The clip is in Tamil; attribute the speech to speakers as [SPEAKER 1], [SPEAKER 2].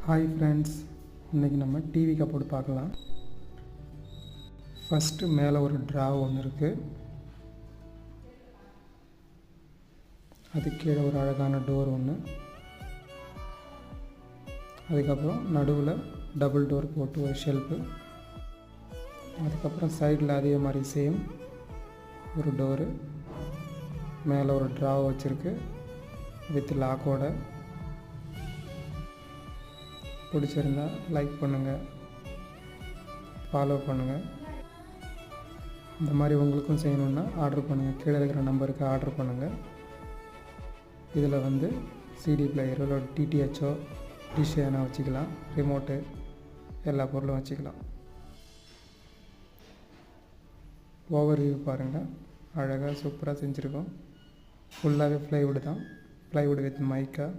[SPEAKER 1] ஹாய் ஃப்ரெண்ட்ஸ், இன்றைக்கி நம்ம டிவி கப்போர்டு பார்க்கலாம். ஃபஸ்ட்டு மேலே ஒரு ட்ரா ஒன்று இருக்குது. அது கீழே ஒரு அழகான டோர் ஒன்று. அதுக்கப்புறம் நடுவில் டபுள் டோர் போட்டு ஒரு ஷெல்ஃபு. அதுக்கப்புறம் சைடில் அதே மாதிரி சேம் ஒரு டோரு. மேலே ஒரு ட்ரா வச்சுருக்கு வித் லாக்கோட. பிடிச்சிருந்தா லைக் பண்ணுங்கள், ஃபாலோ பண்ணுங்கள். இந்த மாதிரி உங்களுக்கும் செய்யணுன்னா ஆர்டர் பண்ணுங்கள். கீழே இருக்கிற நம்பருக்கு ஆர்டர் பண்ணுங்கள். இதில் சிடி பிளேயரோ இல்லை டிடிஹெச்சோ டிஷ் எதனா வச்சுக்கலாம். ரிமோட்டு எல்லா பொருளும் வச்சுக்கலாம். ஓவர் வியூ பாருங்கள், அழகாக சூப்பராக செஞ்சுருக்கோம். ஃபுல்லாகவே ப்ளைவுட் தான், ப்ளைவுட் வித் மைக்கா.